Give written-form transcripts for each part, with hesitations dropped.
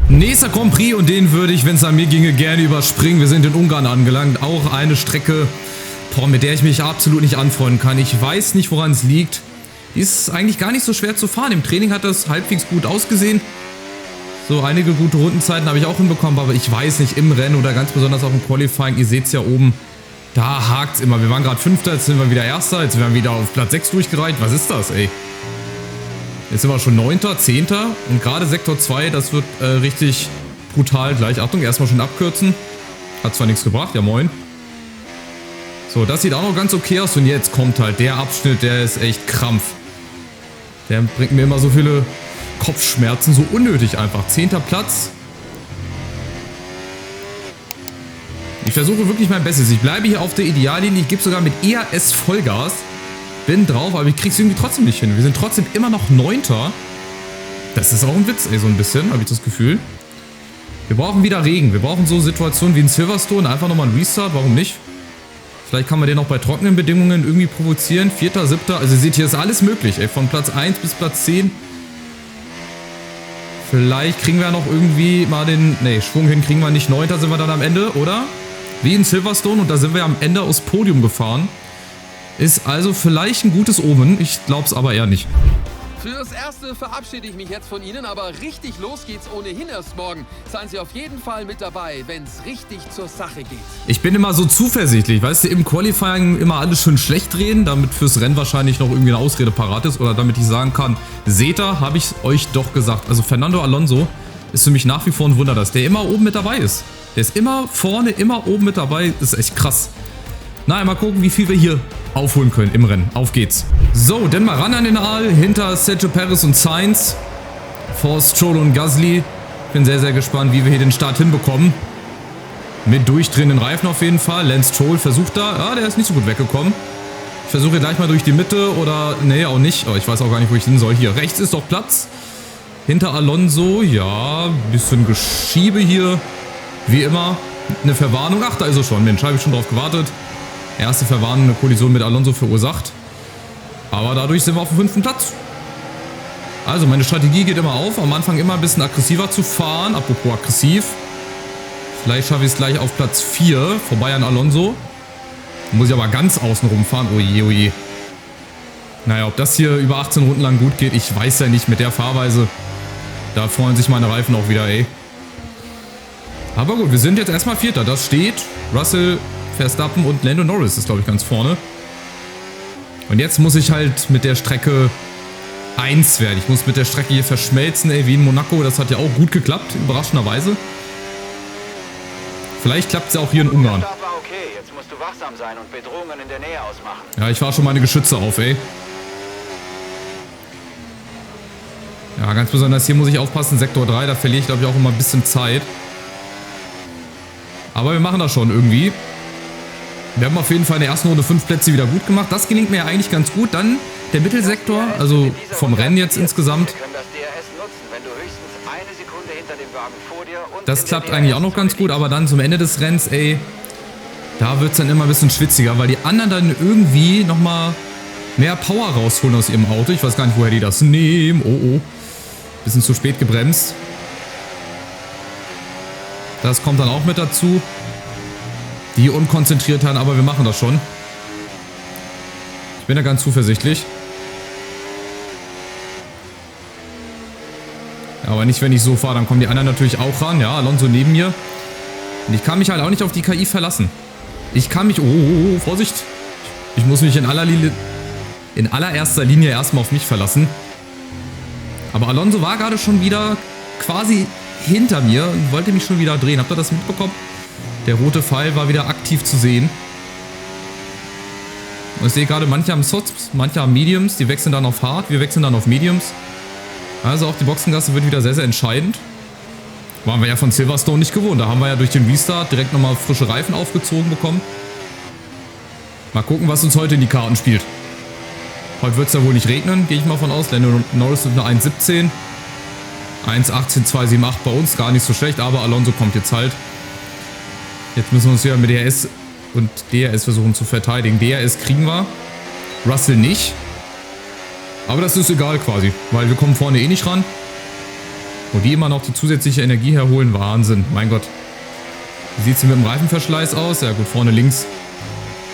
Nächster Grand Prix und den würde ich, wenn es an mir ginge, gerne überspringen. Wir sind in Ungarn angelangt. Auch eine Strecke, mit der ich mich absolut nicht anfreunden kann. Ich weiß nicht, woran es liegt. Die ist eigentlich gar nicht so schwer zu fahren. Im Training hat das halbwegs gut ausgesehen. So, einige gute Rundenzeiten habe ich auch hinbekommen, aber ich weiß nicht, im Rennen oder ganz besonders auch im Qualifying, ihr seht es ja oben, da hakt es immer. Wir waren gerade Fünfter, jetzt sind wir wieder Erster, jetzt werden wir wieder auf Platz 6 durchgereicht. Was ist das, ey? Jetzt sind wir schon 9., 10. und gerade Sektor 2, das wird richtig brutal gleich. Achtung, erstmal schon abkürzen. Hat zwar nichts gebracht, ja moin. So, das sieht auch noch ganz okay aus und jetzt kommt halt der Abschnitt, der ist echt Krampf. Der bringt mir immer so viele Kopfschmerzen, so unnötig einfach. 10. Platz. Ich versuche wirklich mein Bestes. Ich bleibe hier auf der Ideallinie. Ich gebe sogar mit ERS Vollgas. Bin drauf, aber ich krieg's irgendwie trotzdem nicht hin. Wir sind trotzdem immer noch 9. Das ist auch ein Witz, ey, so ein bisschen, habe ich das Gefühl. Wir brauchen wieder Regen. Wir brauchen so Situationen wie in Silverstone. Einfach nochmal ein Restart, warum nicht? Vielleicht kann man den auch bei trockenen Bedingungen irgendwie provozieren. 4., 7. Also ihr seht, hier ist alles möglich, ey. Von Platz 1 bis Platz 10. Vielleicht kriegen wir noch irgendwie mal den... Ne, Schwung hin kriegen wir nicht. 9. sind wir dann am Ende, oder? Wie in Silverstone und da sind wir am Ende aufs Podium gefahren. Ist also vielleicht ein gutes Omen. Ich glaube es aber eher nicht. Fürs Erste verabschiede ich mich jetzt von Ihnen, aber richtig los geht's ohnehin erst morgen. Seien Sie auf jeden Fall mit dabei, wenn es richtig zur Sache geht. Ich bin immer so zuversichtlich, weißt du, im Qualifying immer alles schön schlecht reden, damit fürs Rennen wahrscheinlich noch irgendwie eine Ausrede parat ist oder damit ich sagen kann, seht ihr, habe ich euch doch gesagt. Also Fernando Alonso ist für mich nach wie vor ein Wunder, dass der immer oben mit dabei ist. Der ist immer vorne, immer oben mit dabei, das ist echt krass. Na, mal gucken, wie viel wir hier aufholen können im Rennen. Auf geht's. So, dann mal ran an den Aal. Hinter Sergio Perez und Sainz. Vor Stroll und Gasly. Bin sehr, sehr gespannt, wie wir hier den Start hinbekommen. Mit durchdrehenden Reifen auf jeden Fall. Lance Stroll versucht da. Ja, der ist nicht so gut weggekommen. Ich versuche gleich mal durch die Mitte oder... Nee, auch nicht. Aber ich weiß auch gar nicht, wo ich hin soll. Hier, rechts ist doch Platz. Hinter Alonso. Ja, bisschen Geschiebe hier. Wie immer. Eine Verwarnung. Ach, da ist er schon. Mensch, habe ich schon drauf gewartet. Erste Verwarnung, eine Kollision mit Alonso verursacht. Aber dadurch sind wir auf dem 5. Platz. Also meine Strategie geht immer auf. Am Anfang immer ein bisschen aggressiver zu fahren. Apropos aggressiv. Vielleicht schaffe ich es gleich auf Platz 4. Vorbei an Alonso. Muss ich aber ganz außen rumfahren. Oje, oje. Naja, ob das hier über 18 Runden lang gut geht, ich weiß ja nicht mit der Fahrweise. Da freuen sich meine Reifen auch wieder, ey. Aber gut, wir sind jetzt erstmal 4. Das steht. Russell, Verstappen und Lando Norris ist, glaube ich, ganz vorne. Und jetzt muss ich halt mit der Strecke 1 werden. Ich muss mit der Strecke hier verschmelzen, ey, wie in Monaco. Das hat ja auch gut geklappt, überraschenderweise. Vielleicht klappt es ja auch hier in Ungarn. Okay, jetzt musst du wachsam sein und Bedrohungen in der Nähe ausmachen. Ja, ich fahre schon meine Geschütze auf, ey. Ja, ganz besonders hier muss ich aufpassen. Sektor 3, da verliere ich, glaube ich, auch immer ein bisschen Zeit. Aber wir machen das schon irgendwie. Wir haben auf jeden Fall in der ersten Runde 5 Plätze wieder gut gemacht. Das gelingt mir ja eigentlich ganz gut. Dann der Mittelsektor, also vom Rennen jetzt insgesamt. Das klappt eigentlich auch noch ganz gut, aber dann zum Ende des Rennens, ey, da wird es dann immer ein bisschen schwitziger, weil die anderen dann irgendwie nochmal mehr Power rausholen aus ihrem Auto. Ich weiß gar nicht, woher die das nehmen. Oh, oh. Bisschen zu spät gebremst. Das kommt dann auch mit dazu. Die Unkonzentriertheit, aber wir machen das schon. Ich bin da ganz zuversichtlich. Aber nicht, wenn ich so fahre, dann kommen die anderen natürlich auch ran. Ja, Alonso neben mir. Und ich kann mich halt auch nicht auf die KI verlassen. Ich kann mich... Oh, Vorsicht. Ich muss mich in allererster Linie erstmal auf mich verlassen. Aber Alonso war gerade schon wieder quasi hinter mir und wollte mich schon wieder drehen. Habt ihr das mitbekommen? Der rote Pfeil war wieder aktiv zu sehen. Und ich sehe gerade, manche haben Softs, manche haben Mediums. Die wechseln dann auf Hard, wir wechseln dann auf Mediums. Also auch die Boxengasse wird wieder sehr, sehr entscheidend. Waren wir ja von Silverstone nicht gewohnt. Da haben wir ja durch den Restart direkt nochmal frische Reifen aufgezogen bekommen. Mal gucken, was uns heute in die Karten spielt. Heute wird es ja wohl nicht regnen, gehe ich mal von aus. Lando Norris mit einer 1,17. 1,18,278 bei uns, gar nicht so schlecht. Aber Alonso kommt jetzt halt. Jetzt müssen wir uns wieder mit DRS und DRS versuchen zu verteidigen. DRS kriegen wir. Russell nicht. Aber das ist egal quasi, weil wir kommen vorne eh nicht ran. Wo die immer noch die zusätzliche Energie herholen. Wahnsinn, mein Gott. Wie sieht es denn mit dem Reifenverschleiß aus? Ja gut, vorne links.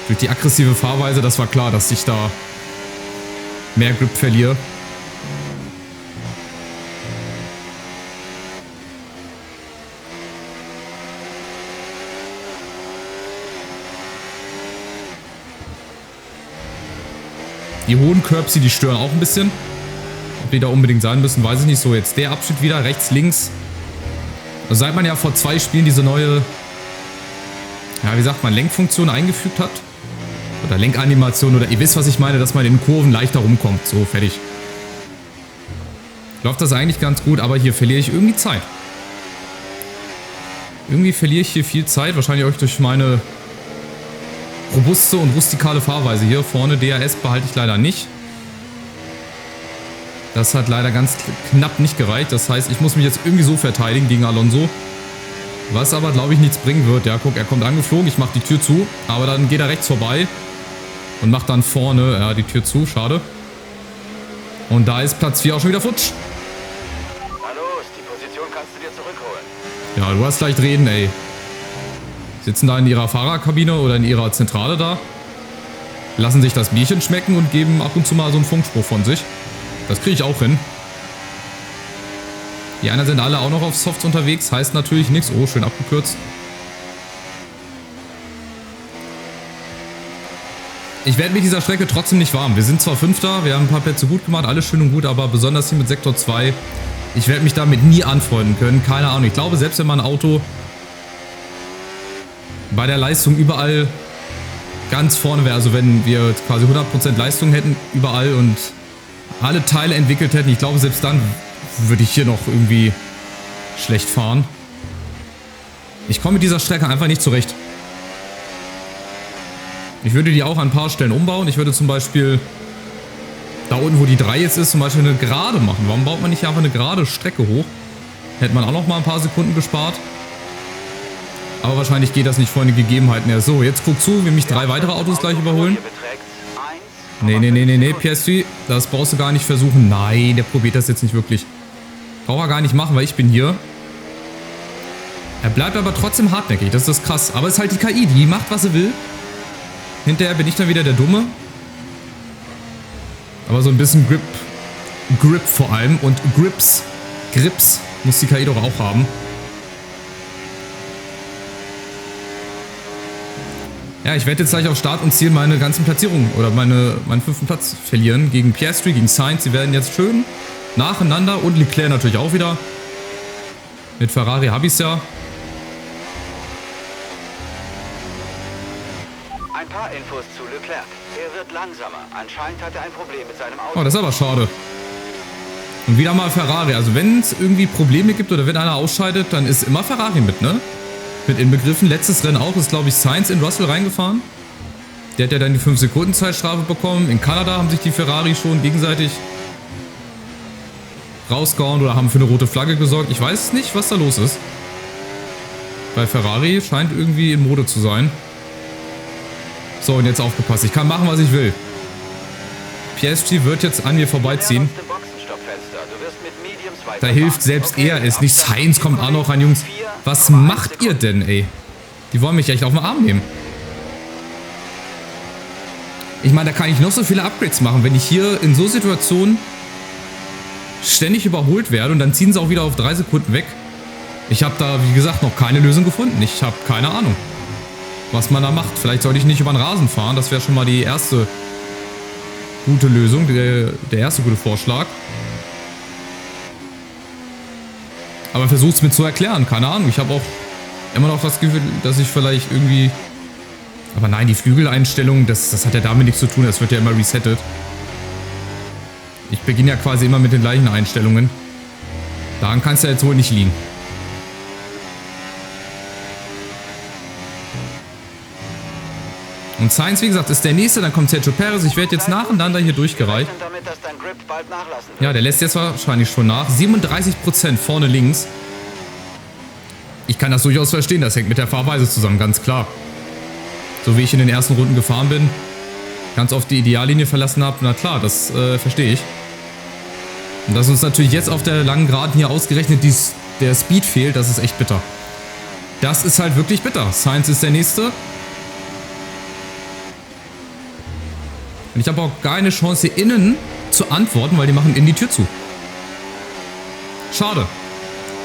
Durch die aggressive Fahrweise, das war klar, dass ich da mehr Grip verliere. Die hohen Curbs, die stören auch ein bisschen. Ob die da unbedingt sein müssen, weiß ich nicht. So, jetzt der Abschnitt wieder, rechts, links. Also seit man ja vor 2 Spielen diese neue, ja, wie sagt man, Lenkfunktion eingefügt hat. Oder Lenkanimation, oder ihr wisst, was ich meine, dass man in Kurven leichter rumkommt. So, fertig. Läuft das eigentlich ganz gut, aber hier verliere ich irgendwie Zeit. Irgendwie verliere ich hier viel Zeit. Wahrscheinlich auch durch meine robuste und rustikale Fahrweise hier. Vorne DRS behalte ich leider nicht. Das hat leider ganz knapp nicht gereicht. Das heißt, ich muss mich jetzt irgendwie so verteidigen gegen Alonso. Was aber, glaube ich, nichts bringen wird. Ja, guck, er kommt angeflogen. Ich mache die Tür zu. Aber dann geht er rechts vorbei. Und macht dann vorne, ja, die Tür zu. Schade. Und da ist Platz 4 auch schon wieder futsch. Na los, die Position kannst du dir zurückholen. Ja, du hast leicht reden, ey. Sitzen da in ihrer Fahrerkabine oder in ihrer Zentrale da. Lassen sich das Bierchen schmecken und geben ab und zu mal so einen Funkspruch von sich. Das kriege ich auch hin. Die anderen sind alle auch noch auf Softs unterwegs. Heißt natürlich nichts. Oh, schön abgekürzt. Ich werde mit dieser Strecke trotzdem nicht warm. Wir sind zwar Fünfter, wir haben ein paar Plätze gut gemacht, alles schön und gut, aber besonders hier mit Sektor 2, ich werde mich damit nie anfreunden können. Keine Ahnung. Ich glaube, selbst wenn mein Auto bei der Leistung überall ganz vorne wäre, also wenn wir quasi 100% Leistung hätten überall und alle Teile entwickelt hätten, ich glaube, selbst dann würde ich hier noch irgendwie schlecht fahren. Ich komme mit dieser Strecke einfach nicht zurecht. Ich würde die auch an ein paar Stellen umbauen. Ich würde zum Beispiel da unten, wo die 3 jetzt ist, zum Beispiel eine Gerade machen. Warum baut man nicht einfach eine gerade Strecke hoch? Hätte man auch noch mal ein paar Sekunden gespart. Aber wahrscheinlich geht das nicht vor den Gegebenheiten her. So, jetzt guck zu, wie mich 3 weitere Autos gleich überholen. Nee, PSV, das brauchst du gar nicht versuchen. Nein, der probiert das jetzt nicht wirklich. Braucht er gar nicht machen, weil ich bin hier. Er bleibt aber trotzdem hartnäckig, das ist krass. Aber es ist halt die KI, die macht, was sie will. Hinterher bin ich dann wieder der Dumme. Aber so ein bisschen Grip vor allem. Und Grips muss die KI doch auch haben. Ja, ich werde jetzt gleich auf Start und Ziel meine ganzen Platzierungen oder meinen 5. Platz verlieren. Gegen Piastri, gegen Sainz. Sie werden jetzt schön nacheinander. Und Leclerc natürlich auch wieder. Mit Ferrari habe ich es ja. Ein paar Infos zu Leclerc. Er wird langsamer. Anscheinend hat er ein Problem mit seinem Auto. Oh, das ist aber schade. Und wieder mal Ferrari. Also wenn es irgendwie Probleme gibt oder wenn einer ausscheidet, dann ist immer Ferrari mit, ne? Mit inbegriffen. Letztes Rennen auch ist, glaube ich, Sainz in Russell reingefahren. Der hat ja dann die 5-Sekunden-Zeitstrafe bekommen. In Kanada haben sich die Ferrari schon gegenseitig rausgehauen oder haben für eine rote Flagge gesorgt. Ich weiß nicht, was da los ist. Bei Ferrari scheint irgendwie in Mode zu sein. So, und jetzt aufgepasst. Ich kann machen, was ich will. PSG wird jetzt an mir vorbeiziehen. Da hilft selbst er es nicht. Sainz kommt auch noch ran, Jungs. Was macht ihr denn, ey? Die wollen mich echt auf den Arm nehmen. Ich meine, da kann ich noch so viele Upgrades machen, wenn ich hier in so Situationen ständig überholt werde und dann ziehen sie auch wieder auf 3 Sekunden weg. Ich habe da, wie gesagt, noch keine Lösung gefunden. Ich habe keine Ahnung, was man da macht. Vielleicht sollte ich nicht über den Rasen fahren. Das wäre schon mal die erste gute Lösung, der erste gute Vorschlag. Aber versucht es mir zu erklären. Keine Ahnung. Ich habe auch immer noch das Gefühl, dass ich vielleicht irgendwie... Aber nein, die Flügeleinstellung, das hat ja damit nichts zu tun. Das wird ja immer resettet. Ich beginne ja quasi immer mit den gleichen Einstellungen. Daran kann es ja jetzt wohl nicht liegen. Und Sainz, wie gesagt, ist der nächste. Dann kommt Sergio Perez. Ich werde jetzt nacheinander hier durchgereicht. Ja, der lässt jetzt wahrscheinlich schon nach. 37% vorne links. Ich kann das durchaus verstehen. Das hängt mit der Fahrweise zusammen, ganz klar. So wie ich in den ersten Runden gefahren bin, ganz oft die Ideallinie verlassen habe. Na klar, das verstehe ich. Und dass uns natürlich jetzt auf der langen Geraden hier ausgerechnet der Speed fehlt, das ist echt bitter. Das ist halt wirklich bitter. Sainz ist der Nächste. Und ich habe auch keine Chance hier innen zu antworten, weil die machen innen die Tür zu. Schade.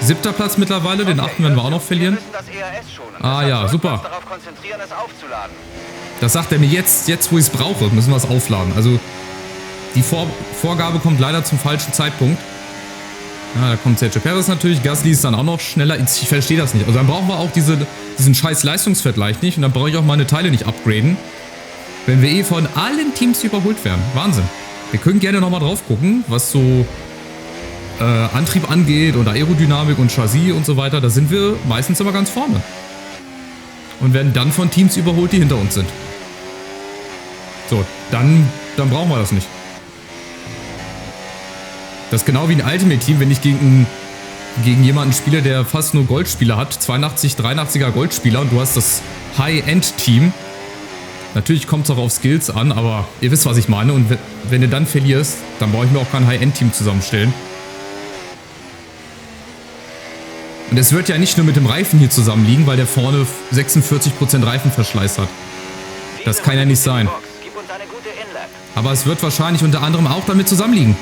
7. Platz mittlerweile, den 8. werden wir auch noch verlieren. Ah ja, super. Das sagt er mir jetzt wo ich es brauche, müssen wir es aufladen. Also die Vorgabe kommt leider zum falschen Zeitpunkt. Ja, da kommt Sergio Perez natürlich, Gasly ist dann auch noch schneller. Ich verstehe das nicht. Also dann brauchen wir auch diesen scheiß Leistungsvergleich nicht und dann brauche ich auch meine Teile nicht upgraden. Wenn wir von allen Teams überholt werden. Wahnsinn. Wir können gerne nochmal drauf gucken, was so Antrieb angeht oder Aerodynamik und Chassis und so weiter. Da sind wir meistens immer ganz vorne. Und werden dann von Teams überholt, die hinter uns sind. So, dann brauchen wir das nicht. Das ist genau wie ein Ultimate-Team, wenn ich gegen jemanden spiele, der fast nur Goldspieler hat. 82, 83er Goldspieler und du hast das High-End-Team. Natürlich kommt es auch auf Skills an, aber ihr wisst, was ich meine. Und wenn du dann verlierst, dann brauche ich mir auch kein High-End-Team zusammenstellen. Und es wird ja nicht nur mit dem Reifen hier zusammenliegen, weil der vorne 46% Reifenverschleiß hat. Das kann ja nicht sein. Aber es wird wahrscheinlich unter anderem auch damit zusammenliegen.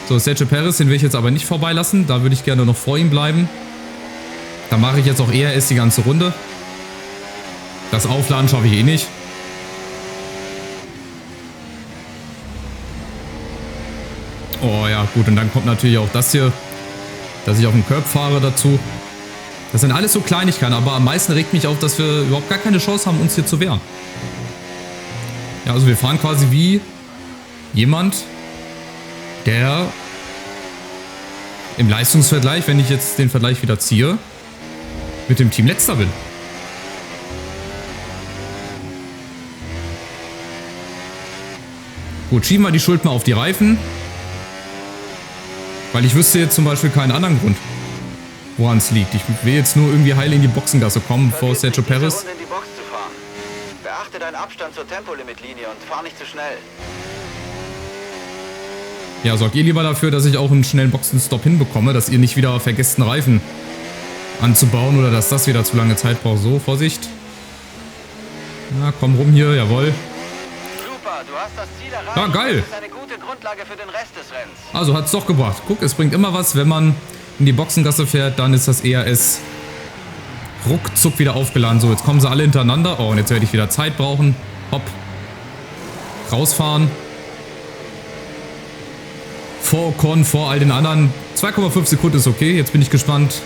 So, Sergio Perez, den will ich jetzt aber nicht vorbeilassen. Da würde ich gerne noch vor ihm bleiben. Da mache ich jetzt auch ERS die ganze Runde. Das Aufladen schaffe ich eh nicht. Oh ja, gut. Und dann kommt natürlich auch das hier, dass ich auf den Curb fahre dazu. Das sind alles so Kleinigkeiten, aber am meisten regt mich auf, dass wir überhaupt gar keine Chance haben, uns hier zu wehren. Ja, also wir fahren quasi wie jemand, der im Leistungsvergleich, wenn ich jetzt den Vergleich wieder ziehe, mit dem Team Letzter bin. Gut, schieben wir die Schuld mal auf die Reifen. Weil ich wüsste jetzt zum Beispiel keinen anderen Grund, woran es liegt. Ich will jetzt nur irgendwie heil in die Boxengasse kommen vor Sergio Perez. Beachte deinen Abstand zur Tempolimitlinie und fahr nicht zu schnell. Ja, sorgt ihr lieber dafür, dass ich auch einen schnellen Boxenstopp hinbekomme, dass ihr nicht wieder vergesst, einen Reifen anzubauen oder dass das wieder zu lange Zeit braucht. So, Vorsicht. Na, komm rum hier, jawohl. Super, du hast das Ziel erreicht. Ja, geil. Das ist eine gute Grundlage für den Rest des Rennens. Also hat's doch gebracht. Guck, es bringt immer was, wenn man in die Boxengasse fährt, dann ist das ERS ruckzuck wieder aufgeladen. So, jetzt kommen sie alle hintereinander. Oh, und jetzt werde ich wieder Zeit brauchen. Hopp. Rausfahren. Vor Ocon, vor all den anderen. 2,5 Sekunden ist okay. Jetzt bin ich gespannt,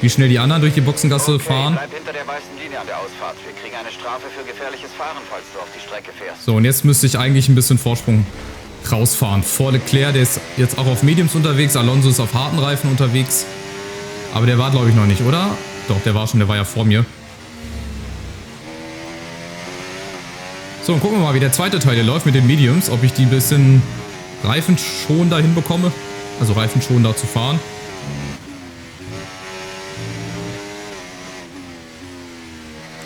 wie schnell die anderen durch die Boxengasse fahren. Bleib hinter der weißen Linie an der Ausfahrt. Wir kriegen eine Strafe für gefährliches Fahren, falls du auf die Strecke fährst. So, und jetzt müsste ich eigentlich ein bisschen Vorsprung rausfahren. Vor Leclerc, der ist jetzt auch auf Mediums unterwegs. Alonso ist auf harten Reifen unterwegs. Aber der war, glaube ich, noch nicht, oder? Doch, der war schon, der war ja vor mir. So, und gucken wir mal, wie der zweite Teil hier läuft mit den Mediums. Ob ich die ein bisschen reifenschonender hinbekomme. Also reifenschonender zu fahren.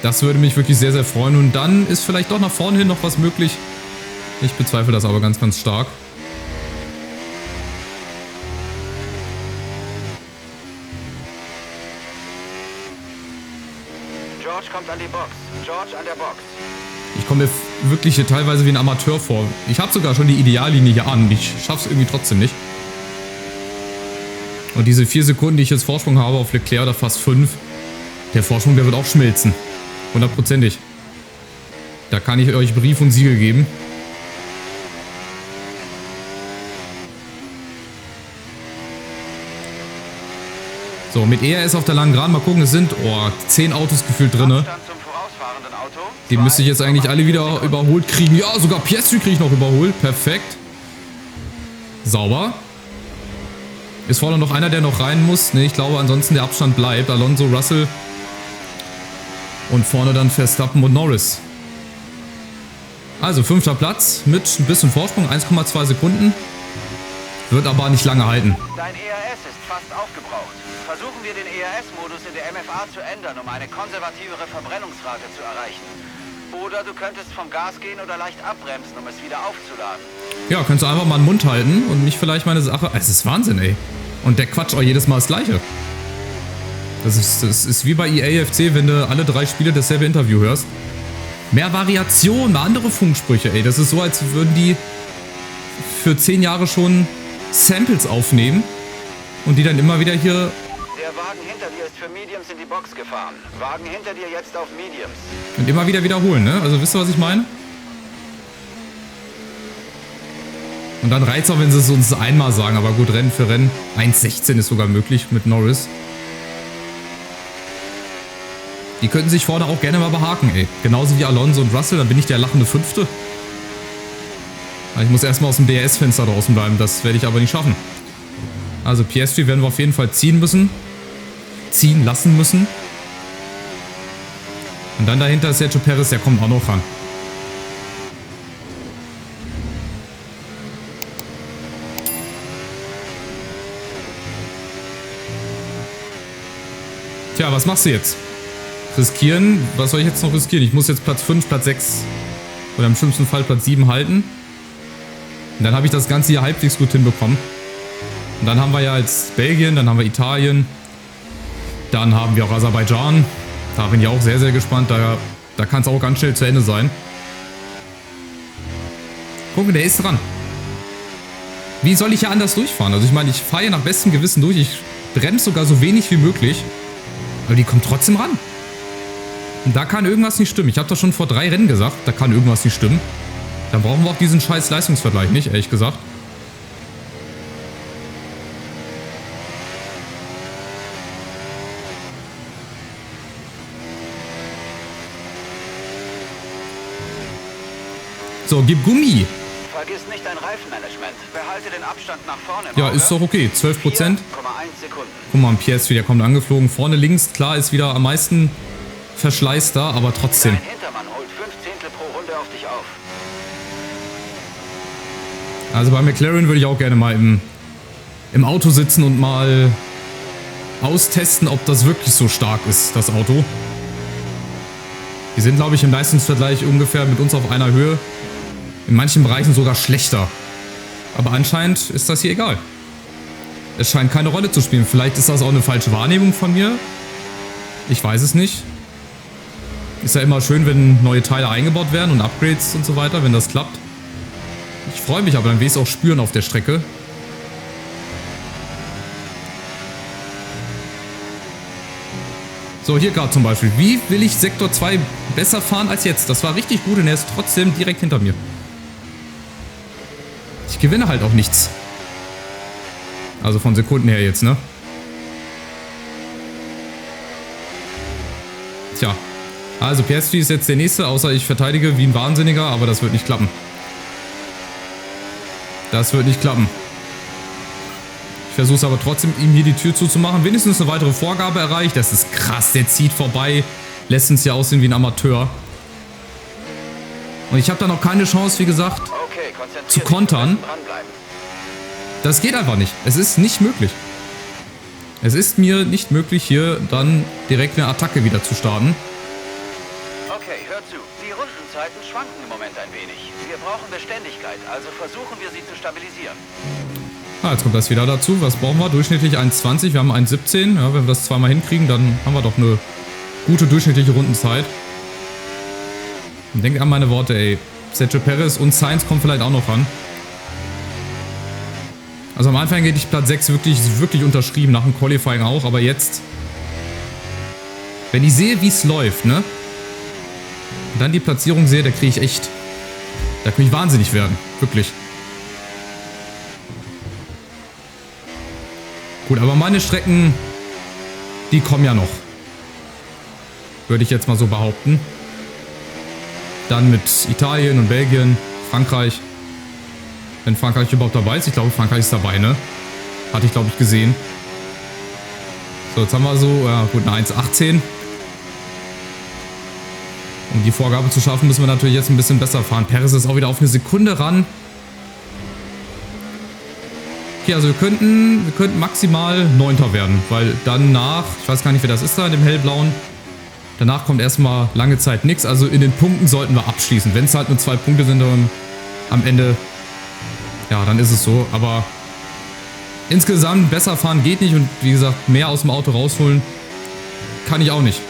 Das würde mich wirklich sehr, sehr freuen. Und dann ist vielleicht doch nach vorne hin noch was möglich. Ich bezweifle das aber ganz, ganz stark. George kommt an die Box. George an der Box. Ich komme mir wirklich hier teilweise wie ein Amateur vor. Ich habe sogar schon die Ideallinie hier an. Ich schaffe es irgendwie trotzdem nicht. Und diese 4 Sekunden, die ich jetzt Vorsprung habe auf Leclerc, oder fast 5, der Vorsprung, der wird auch schmelzen. 100%ig. Da kann ich euch Brief und Siegel geben. So, mit ERS auf der langen Geraden. Mal gucken, es sind 10 Autos gefühlt drin. Die müsste ich jetzt eigentlich alle wieder überholt kriegen. Ja, sogar Piastri kriege ich noch überholt. Perfekt. Sauber. Ist vorne noch einer, der noch rein muss. Ne, ich glaube, ansonsten der Abstand bleibt. Alonso, Russell. Und vorne dann Verstappen und Norris. Also 5. Platz mit ein bisschen Vorsprung. 1,2 Sekunden. Wird aber nicht lange halten. Dein ERS ist fast aufgebraucht. Versuchen wir den ERS-Modus in der MFA zu ändern, um eine konservativere Verbrennungsrate zu erreichen. Oder du könntest vom Gas gehen oder leicht abbremsen, um es wieder aufzuladen. Ja, könntest du einfach mal den Mund halten und nicht vielleicht meine Sache... Es ist Wahnsinn, ey. Und der quatscht auch jedes Mal das Gleiche. Das ist wie bei EA FC, wenn du alle 3 Spiele dasselbe Interview hörst. Mehr Variation, mehr andere Funksprüche, ey. Das ist so, als würden die für 10 Jahre schon Samples aufnehmen und die dann immer wieder hier... Der Wagen hinter dir ist für Mediums in die Box gefahren. Wagen hinter dir jetzt auf Mediums. Und immer wieder wiederholen, ne? Also wisst ihr, was ich meine? Und dann reizt auch, wenn sie es uns einmal sagen. Aber gut, Rennen für Rennen. 1,16 ist sogar möglich mit Norris. Die könnten sich vorne auch gerne mal behaken, ey. Genauso wie Alonso und Russell, dann bin ich der lachende Fünfte. Ich muss erstmal aus dem DRS-Fenster draußen bleiben, das werde ich aber nicht schaffen. Also Piastri werden wir auf jeden Fall ziehen lassen müssen. Und dann dahinter ist Sergio Perez, der kommt auch noch ran. Tja, was machst du jetzt? Riskieren? Was soll ich jetzt noch riskieren? Ich muss jetzt Platz 5, Platz 6 oder im schlimmsten Fall Platz 7 halten. Und dann habe ich das Ganze hier halbwegs gut hinbekommen. Und dann haben wir ja jetzt Belgien, dann haben wir Italien, dann haben wir auch Aserbaidschan. Da bin ich auch sehr, sehr gespannt. Da kann es auch ganz schnell zu Ende sein. Guck mal, der ist dran. Wie soll ich ja anders durchfahren? Also ich meine, ich fahre hier nach bestem Gewissen durch. Ich bremse sogar so wenig wie möglich. Aber die kommt trotzdem ran. Und da kann irgendwas nicht stimmen. Ich habe das schon vor 3 Rennen gesagt. Da kann irgendwas nicht stimmen. Dann brauchen wir auch diesen scheiß Leistungsvergleich nicht, ehrlich gesagt. So, gib Gummi. Vergiss nicht dein Reifenmanagement. Behalte den Abstand nach vorne. Ja, ist doch okay. 12%. 4,1 Sekunden. Guck mal, ein Piastri, der kommt angeflogen. Vorne links, klar, ist wieder am meisten Verschleiß da, aber trotzdem. Dein Hintermann holt 5 Zehntel pro Runde auf dich auf. Also bei McLaren würde ich auch gerne mal im Auto sitzen und mal austesten, ob das wirklich so stark ist, das Auto. Die sind, glaube ich, im Leistungsvergleich ungefähr mit uns auf einer Höhe. In manchen Bereichen sogar schlechter. Aber anscheinend ist das hier egal. Es scheint keine Rolle zu spielen. Vielleicht ist das auch eine falsche Wahrnehmung von mir. Ich weiß es nicht. Ist ja immer schön, wenn neue Teile eingebaut werden und Upgrades und so weiter, wenn das klappt. Ich freue mich aber, dann will ich es auch spüren auf der Strecke. So, hier gerade zum Beispiel. Wie will ich Sektor 2 besser fahren als jetzt? Das war richtig gut und er ist trotzdem direkt hinter mir. Ich gewinne halt auch nichts. Also von Sekunden her jetzt, ne? Tja. Also Piastri ist jetzt der nächste, außer ich verteidige wie ein Wahnsinniger, aber das wird nicht klappen. Das wird nicht klappen. Ich versuche es aber trotzdem, ihm hier die Tür zuzumachen. Wenigstens eine weitere Vorgabe erreicht. Das ist krass, der zieht vorbei. Lässt uns ja aussehen wie ein Amateur. Und ich habe da noch keine Chance, wie gesagt, zu kontern. Das geht einfach nicht. Es ist nicht möglich. Es ist mir nicht möglich, hier dann direkt eine Attacke wieder zu starten. Okay, hör zu. Die Rundenzeiten schwanken im Moment ein wenig. Wir brauchen Beständigkeit, also versuchen wir sie zu stabilisieren. Ah, jetzt kommt das wieder dazu. Was brauchen wir? Durchschnittlich 1,20. Wir haben 1,17. Ja, wenn wir das zweimal hinkriegen, dann haben wir doch eine gute durchschnittliche Rundenzeit. Und denkt an meine Worte, ey. Sergio Perez und Sainz kommen vielleicht auch noch ran. Also am Anfang hätte ich Platz 6 wirklich unterschrieben, nach dem Qualifying auch, aber jetzt, wenn ich sehe, wie es läuft, ne? Und dann die Platzierung sehe, da kriege ich echt, da kann ich wahnsinnig werden, wirklich. Gut, aber meine Strecken, die kommen ja noch. Würde ich jetzt mal so behaupten. Dann mit Italien und Belgien, Frankreich. Wenn Frankreich überhaupt dabei ist. Ich glaube, Frankreich ist dabei, ne? Hatte ich, glaube ich, gesehen. So, jetzt haben wir so, ja gut, eine 1,18. Um die Vorgabe zu schaffen, müssen wir natürlich jetzt ein bisschen besser fahren. Perez ist auch wieder auf eine Sekunde ran. Okay, also wir könnten maximal 9. werden, weil danach, ich weiß gar nicht, wer das ist da in dem hellblauen, Danach kommt erstmal lange Zeit nichts. Also in den Punkten sollten wir abschließen. Wenn es halt nur 2 Punkte sind am Ende, ja, dann ist es so. Aber insgesamt besser fahren geht nicht. Und wie gesagt, mehr aus dem Auto rausholen kann ich auch nicht.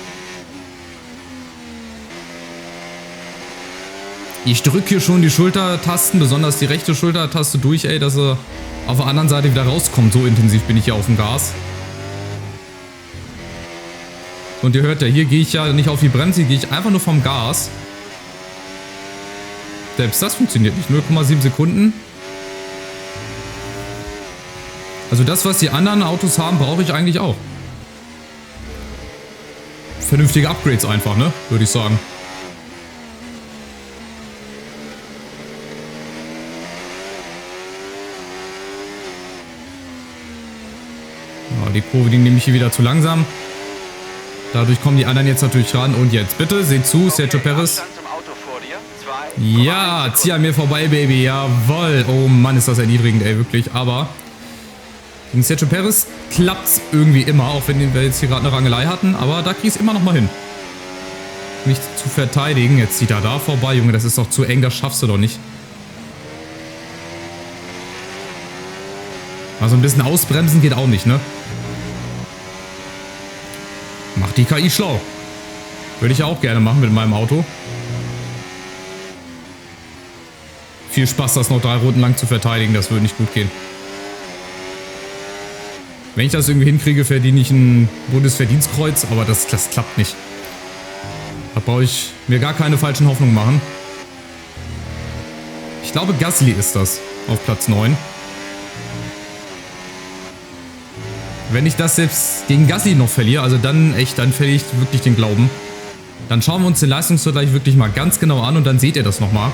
Ich drücke hier schon die Schultertasten, besonders die rechte Schultertaste durch, ey, dass er auf der anderen Seite wieder rauskommt. So intensiv bin ich hier auf dem Gas. Und ihr hört ja, hier gehe ich ja nicht auf die Bremse, hier gehe ich einfach nur vom Gas. Selbst das funktioniert nicht. 0,7 Sekunden. Also das, was die anderen Autos haben, brauche ich eigentlich auch. Vernünftige Upgrades einfach, ne? Würde ich sagen. Ja, die Kurve, die nehme ich hier wieder zu langsam. Dadurch kommen die anderen jetzt natürlich ran. Und jetzt bitte, seht zu, Sergio Perez. Ja, zieh an mir vorbei, Baby. Jawohl. Oh Mann, ist das erniedrigend, ey, wirklich. Aber gegen Sergio Perez klappt es irgendwie immer, auch wenn wir jetzt hier gerade eine Rangelei hatten. Aber da krieg ich es immer noch mal hin, mich zu verteidigen. Jetzt zieht er da vorbei. Junge, das ist doch zu eng, das schaffst du doch nicht. Also ein bisschen ausbremsen geht auch nicht, ne? Macht die KI schlau. Würde ich auch gerne machen mit meinem Auto. Viel Spaß, das noch 3 Runden lang zu verteidigen. Das würde nicht gut gehen. Wenn ich das irgendwie hinkriege, verdiene ich ein Bundesverdienstkreuz. Aber das klappt nicht. Da brauche ich mir gar keine falschen Hoffnungen machen. Ich glaube, Gasly ist das auf Platz 9. Wenn ich das selbst gegen Gasly noch verliere, also dann verliere ich wirklich den Glauben. Dann schauen wir uns den Leistungsvergleich wirklich mal ganz genau an und dann seht ihr das nochmal.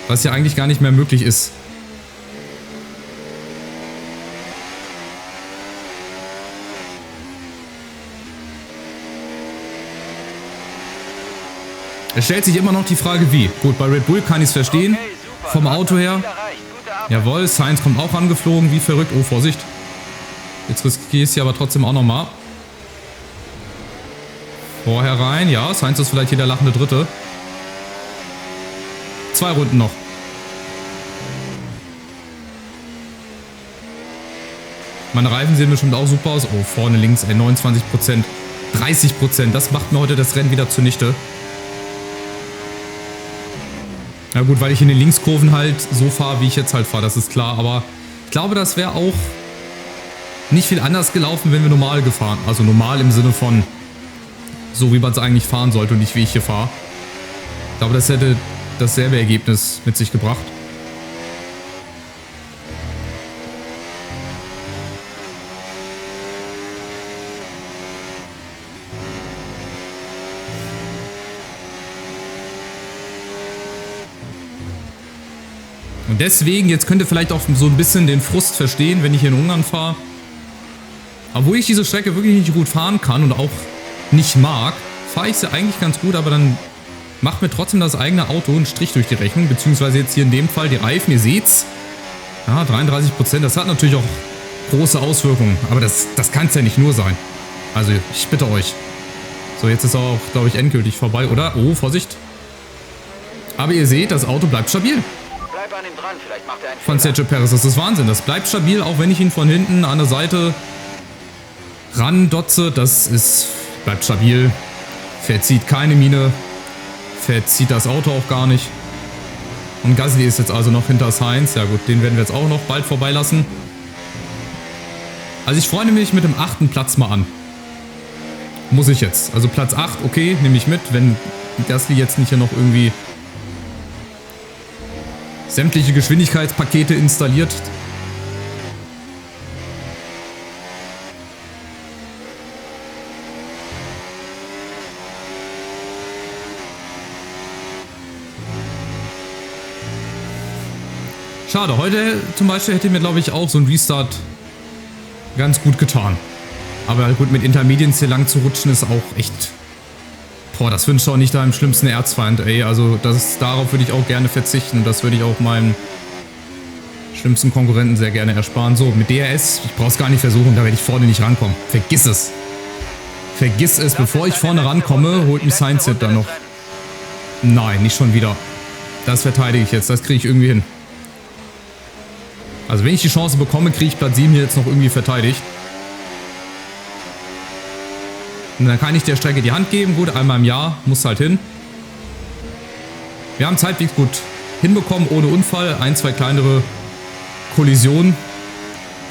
Was ja eigentlich gar nicht mehr möglich ist. Es stellt sich immer noch die Frage, wie. Gut, bei Red Bull kann ich es verstehen. Vom Auto her. Jawohl, Sainz kommt auch angeflogen, wie verrückt. Oh, Vorsicht. Jetzt riskiere ich es hier aber trotzdem auch nochmal. Vorher rein. Ja, Sainz ist vielleicht hier der lachende Dritte. 2 Runden noch. Meine Reifen sehen bestimmt auch super aus. Oh, vorne links, ey, 29%. 30%. Das macht mir heute das Rennen wieder zunichte. Na gut, weil ich in den Linkskurven halt so fahre, wie ich jetzt halt fahre. Das ist klar. Aber ich glaube, das wäre auch nicht viel anders gelaufen, wenn wir normal gefahren. Also normal im Sinne von so, wie man es eigentlich fahren sollte und nicht wie ich hier fahre. Ich glaube, das hätte dasselbe Ergebnis mit sich gebracht. Und deswegen, jetzt könnt ihr vielleicht auch so ein bisschen den Frust verstehen, wenn ich hier in Ungarn fahre. Obwohl ich diese Strecke wirklich nicht gut fahren kann und auch nicht mag, fahre ich sie eigentlich ganz gut, aber dann macht mir trotzdem das eigene Auto einen Strich durch die Rechnung, beziehungsweise jetzt hier in dem Fall die Reifen, ihr seht's. Ja, 33%, das hat natürlich auch große Auswirkungen, aber das kann es ja nicht nur sein. Also ich bitte euch. So, jetzt ist auch, glaube ich, endgültig vorbei, oder? Oh, Vorsicht. Aber ihr seht, das Auto bleibt stabil. Bleib an ihm dran, vielleicht macht er einen Von Sergio Perez, das ist Wahnsinn. Das bleibt stabil, auch wenn ich ihn von hinten an der Seite randotze. Bleibt stabil. Verzieht keine Mine. Verzieht das Auto auch gar nicht. Und Gasly ist jetzt also noch hinter Sainz. Ja gut, den werden wir jetzt auch noch bald vorbeilassen. Also ich freue mich mit dem 8. Platz mal an. Muss ich jetzt. Also Platz 8, okay, nehme ich mit. Wenn Gasly jetzt nicht hier noch irgendwie sämtliche Geschwindigkeitspakete installiert. Schade, heute zum Beispiel hätte mir, glaube ich, auch so ein Restart ganz gut getan. Aber gut, mit Intermediens hier lang zu rutschen ist auch echt... Boah, das wünscht auch nicht deinem schlimmsten Erzfeind, ey. Also darauf würde ich auch gerne verzichten. Das würde ich auch meinem schlimmsten Konkurrenten sehr gerne ersparen. So, mit DRS, ich brauche es gar nicht versuchen, da werde ich vorne nicht rankommen. Vergiss es. Vergiss es, bevor ich vorne rankomme, holt mich Sainz dann noch. Nein, nicht schon wieder. Das verteidige ich jetzt, das kriege ich irgendwie hin. Also wenn ich die Chance bekomme, kriege ich Platz 7 hier jetzt noch irgendwie verteidigt. Und dann kann ich der Strecke die Hand geben. Gut, einmal im Jahr, muss halt hin. Wir haben es halbwegs gut hinbekommen, ohne Unfall. 1, 2 kleinere Kollisionen,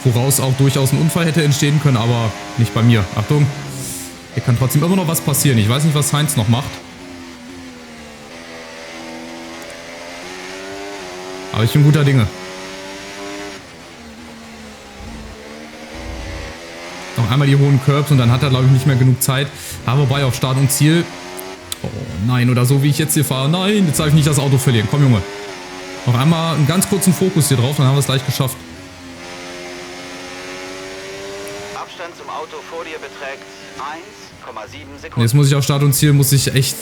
woraus auch durchaus ein Unfall hätte entstehen können, aber nicht bei mir. Achtung, hier kann trotzdem immer noch was passieren. Ich weiß nicht, was Sainz noch macht. Aber ich bin guter Dinge. Noch einmal die hohen Curbs und dann hat er, glaube ich, nicht mehr genug Zeit. Aber wobei auf Start und Ziel. Oh nein, oder so wie ich jetzt hier fahre. Nein, jetzt darf ich nicht das Auto verlieren. Komm, Junge. Noch einmal einen ganz kurzen Fokus hier drauf, dann haben wir es gleich geschafft. Abstand zum Auto vor dir beträgt 1,7 Sekunden. Jetzt muss ich auf Start und Ziel, muss ich echt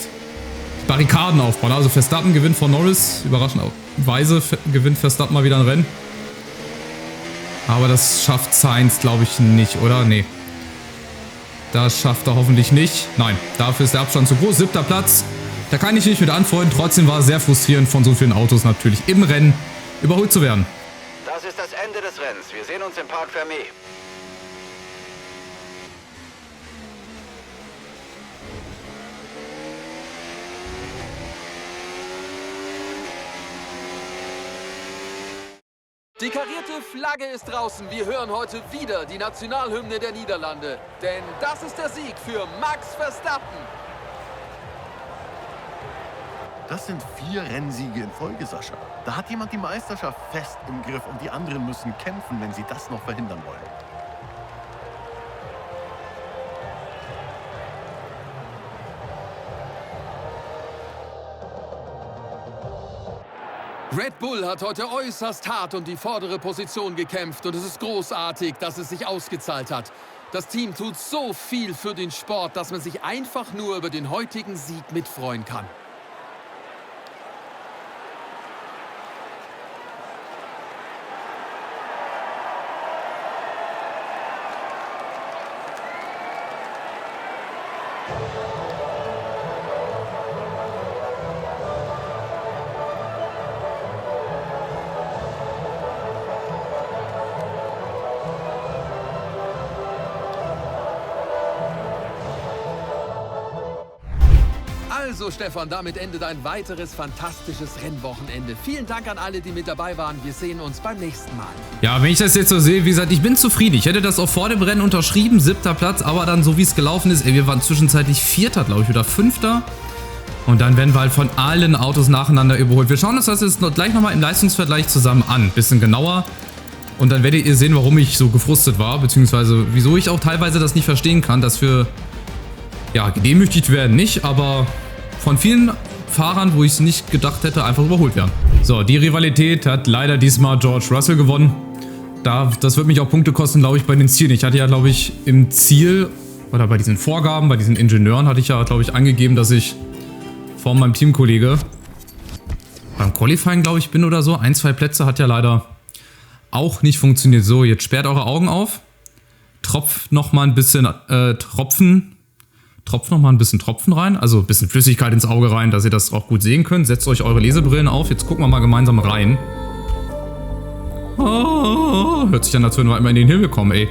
Barrikaden aufbauen. Also Verstappen gewinnt vor Norris. Überraschenderweise gewinnt Verstappen mal wieder ein Rennen. Aber das schafft Sainz, glaube ich, nicht, oder? Nee. Das schafft er hoffentlich nicht. Nein, dafür ist der Abstand zu groß. 7. Platz. Da kann ich nicht mit anfreunden. Trotzdem war es sehr frustrierend, von so vielen Autos natürlich im Rennen überholt zu werden. Das ist das Ende des Rennens. Wir sehen uns im Parc Fermé. Die karierte Flagge ist draußen. Wir hören heute wieder die Nationalhymne der Niederlande. Denn das ist der Sieg für Max Verstappen. Das sind 4 Rennsiege in Folge, Sascha. Da hat jemand die Meisterschaft fest im Griff und die anderen müssen kämpfen, wenn sie das noch verhindern wollen. Red Bull hat heute äußerst hart um die vordere Position gekämpft und es ist großartig, dass es sich ausgezahlt hat. Das Team tut so viel für den Sport, dass man sich einfach nur über den heutigen Sieg mitfreuen kann. Also Stefan, damit endet ein weiteres fantastisches Rennwochenende. Vielen Dank an alle, die mit dabei waren. Wir sehen uns beim nächsten Mal. Ja, wenn ich das jetzt so sehe, wie gesagt, ich bin zufrieden. Ich hätte das auch vor dem Rennen unterschrieben, 7. Platz, aber dann so wie es gelaufen ist, wir waren zwischenzeitlich 4., glaube ich, oder 5. Und dann werden wir halt von allen Autos nacheinander überholt. Wir schauen uns das jetzt gleich nochmal im Leistungsvergleich zusammen an, bisschen genauer. Und dann werdet ihr sehen, warum ich so gefrustet war, beziehungsweise wieso ich auch teilweise das nicht verstehen kann, dass wir, ja, gedemütigt werden nicht, aber von vielen Fahrern, wo ich es nicht gedacht hätte, einfach überholt werden. So, die Rivalität hat leider diesmal George Russell gewonnen. Das wird mich auch Punkte kosten, glaube ich, bei den Zielen. Ich hatte ja, glaube ich, im Ziel, oder bei diesen Vorgaben, bei diesen Ingenieuren, hatte ich ja, glaube ich, angegeben, dass ich vor meinem Teamkollege beim Qualifying, glaube ich, bin oder so. 1, 2 Plätze hat ja leider auch nicht funktioniert. So, jetzt sperrt eure Augen auf. Tropft nochmal ein bisschen Tropfen rein, also ein bisschen Flüssigkeit ins Auge rein, dass ihr das auch gut sehen könnt. Setzt euch eure Lesebrillen auf. Jetzt gucken wir mal gemeinsam rein. Oh, hört sich an, als würden wir immer in den Himmel kommen, ey.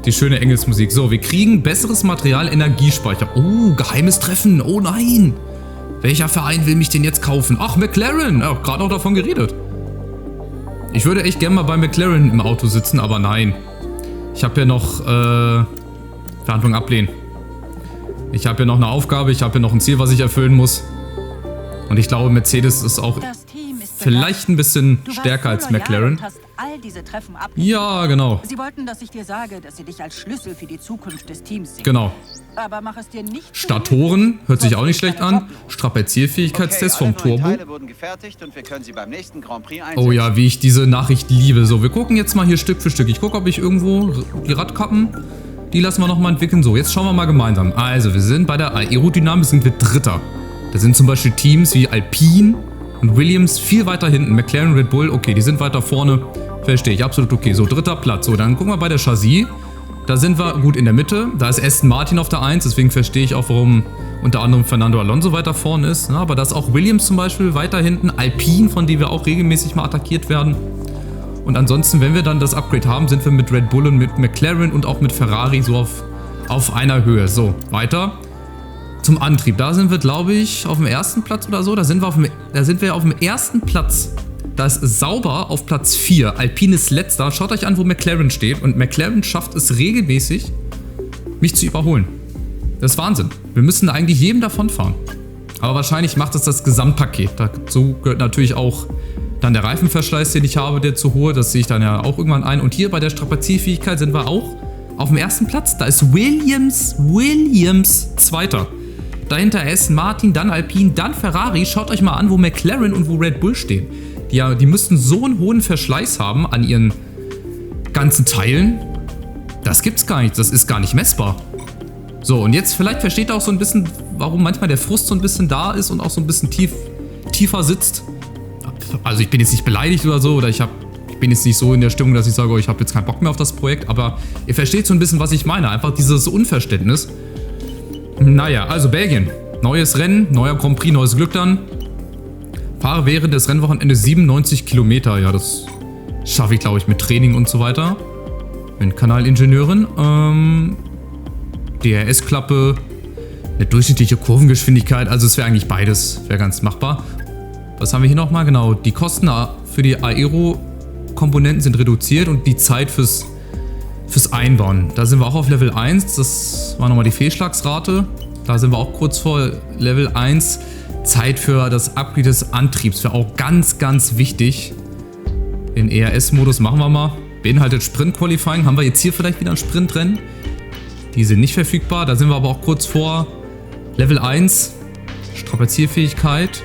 Die schöne Engelsmusik. So, wir kriegen besseres Material, Energiespeicher. Oh, geheimes Treffen. Oh nein. Welcher Verein will mich denn jetzt kaufen? Ach, McLaren. Ja, gerade auch davon geredet. Ich würde echt gerne mal bei McLaren im Auto sitzen, aber nein. Ich habe ja noch Verhandlungen ablehnen. Ich habe ja noch eine Aufgabe, ich habe ja noch ein Ziel, was ich erfüllen muss. Und ich glaube, Mercedes ist auch vielleicht ein bisschen stärker als McLaren. Ja, genau. Sie wollten, dass ich dir sage, dass sie dich als Schlüssel für die Zukunft des Teams sehen. Genau. Aber mach es dir nicht. Statoren hört sich auch nicht schlecht an. Strapazierfähigkeitstest vom Turbo. Oh ja, wie ich diese Nachricht liebe. So, wir gucken jetzt mal hier Stück für Stück. Ich gucke, ob ich irgendwo die Radkappen, die lassen wir nochmal entwickeln. So, jetzt schauen wir mal gemeinsam. Also, wir sind bei der Aerodynamik, sind wir Dritter. Da sind zum Beispiel Teams wie Alpine und Williams viel weiter hinten. McLaren, Red Bull, okay, die sind weiter vorne. Verstehe ich, absolut okay. So, 3. Platz. So, dann gucken wir bei der Chassis. Da sind wir gut in der Mitte. Da ist Aston Martin auf der 1, deswegen verstehe ich auch, warum unter anderem Fernando Alonso weiter vorne ist. Aber da ist auch Williams zum Beispiel weiter hinten. Alpine, von denen wir auch regelmäßig mal attackiert werden. Und ansonsten, wenn wir dann das Upgrade haben, sind wir mit Red Bull und mit McLaren und auch mit Ferrari so auf einer Höhe. So, weiter zum Antrieb. Da sind wir, glaube ich, auf dem ersten Platz oder so. Da sind wir auf dem ersten Platz. Da ist Sauber auf Platz 4. Alpine ist letzter. Schaut euch an, wo McLaren steht. Und McLaren schafft es regelmäßig, mich zu überholen. Das ist Wahnsinn. Wir müssen eigentlich jedem davonfahren. Aber wahrscheinlich macht es das Gesamtpaket. Dazu gehört natürlich auch dann der Reifenverschleiß, den ich habe, der zu hohe. Das sehe ich dann ja auch irgendwann ein. Und hier bei der Strapazierfähigkeit sind wir auch auf dem ersten Platz. Da ist Williams Zweiter. Dahinter Aston Martin, dann Alpine, dann Ferrari. Schaut euch mal an, wo McLaren und wo Red Bull stehen. Die müssten so einen hohen Verschleiß haben an ihren ganzen Teilen. Das gibt's gar nicht. Das ist gar nicht messbar. So, und jetzt vielleicht versteht ihr auch so ein bisschen, warum manchmal der Frust so ein bisschen da ist und auch so ein bisschen tiefer sitzt. Also ich bin jetzt nicht beleidigt oder so, oder ich bin jetzt nicht so in der Stimmung, dass ich sage, oh, ich habe jetzt keinen Bock mehr auf das Projekt, aber ihr versteht so ein bisschen, was ich meine. Einfach dieses Unverständnis. Naja, also Belgien. Neues Rennen, neuer Grand Prix, neues Glück dann. Fahre während des Rennwochenendes 97 Kilometer. Ja, das schaffe ich, glaube ich, mit Training und so weiter. Bin Kanalingenieurin. DRS-Klappe. Eine durchschnittliche Kurvengeschwindigkeit. Also es wäre eigentlich beides. Wäre ganz machbar. Was haben wir hier nochmal? Genau, die Kosten für die Aero-Komponenten sind reduziert und die Zeit fürs Einbauen. Da sind wir auch auf Level 1. Das war nochmal die Fehlschlagsrate. Da sind wir auch kurz vor Level 1. Zeit für das Upgrade des Antriebs wäre auch ganz, ganz wichtig. Den ERS-Modus machen wir mal. Beinhaltet Sprint-Qualifying. Haben wir jetzt hier vielleicht wieder ein Sprintrennen? Die sind nicht verfügbar. Da sind wir aber auch kurz vor Level 1. Strapazierfähigkeit.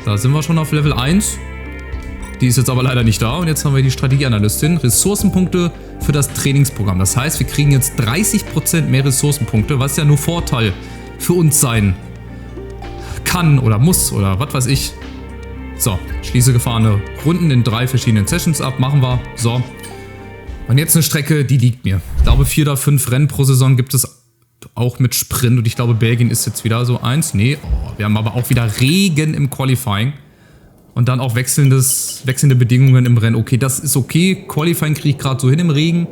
Da sind wir schon auf Level 1. Die ist jetzt aber leider nicht da. Und jetzt haben wir die Strategieanalystin. Ressourcenpunkte für das Trainingsprogramm. Das heißt, wir kriegen jetzt 30% mehr Ressourcenpunkte, was ja nur Vorteil für uns sein kann oder muss oder was weiß ich. So, schließe gefahrene Runden in 3 verschiedenen Sessions ab. Machen wir. So. Und jetzt eine Strecke, die liegt mir. Ich glaube, 4 oder 5 Rennen pro Saison gibt es auch mit Sprint. Und ich glaube, Belgien ist jetzt wieder so eins. Nee, wir haben aber auch wieder Regen im Qualifying. Und dann auch wechselnde Bedingungen im Rennen. Okay, das ist okay. Qualifying kriege ich gerade so hin im Regen.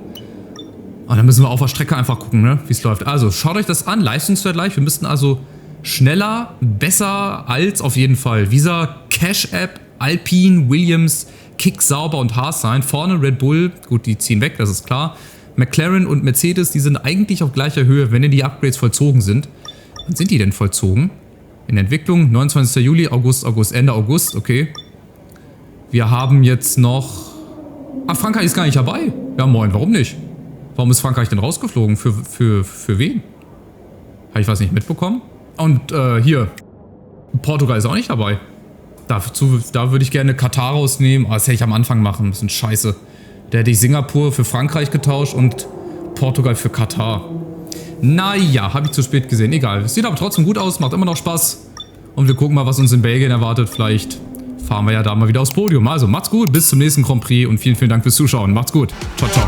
Und dann müssen wir auf der Strecke einfach gucken, ne, wie es läuft. Also, schaut euch das an. Leistungsvergleich. Wir müssten also schneller, besser als auf jeden Fall Visa, Cash App, Alpine, Williams, Kick, Sauber und Haas sein. Vorne Red Bull. Gut, die ziehen weg, das ist klar. McLaren und Mercedes, die sind eigentlich auf gleicher Höhe, wenn denn die Upgrades vollzogen sind. Wann sind die denn vollzogen? In Entwicklung, 29. Juli, August, Ende August, okay. Wir haben jetzt noch... Ach, Frankreich ist gar nicht dabei. Ja, moin, warum nicht? Warum ist Frankreich denn rausgeflogen? Für wen? Habe ich was nicht mitbekommen? Und hier, Portugal ist auch nicht dabei. Da würde ich gerne Katar rausnehmen. Oh, das hätte ich am Anfang machen müssen, scheiße. Da hätte ich Singapur für Frankreich getauscht und Portugal für Katar. Naja, habe ich zu spät gesehen. Egal. Es sieht aber trotzdem gut aus, macht immer noch Spaß. Und wir gucken mal, was uns in Belgien erwartet. Vielleicht fahren wir ja da mal wieder aufs Podium. Also, macht's gut, bis zum nächsten Grand Prix und vielen, vielen Dank fürs Zuschauen. Macht's gut. Ciao, ciao.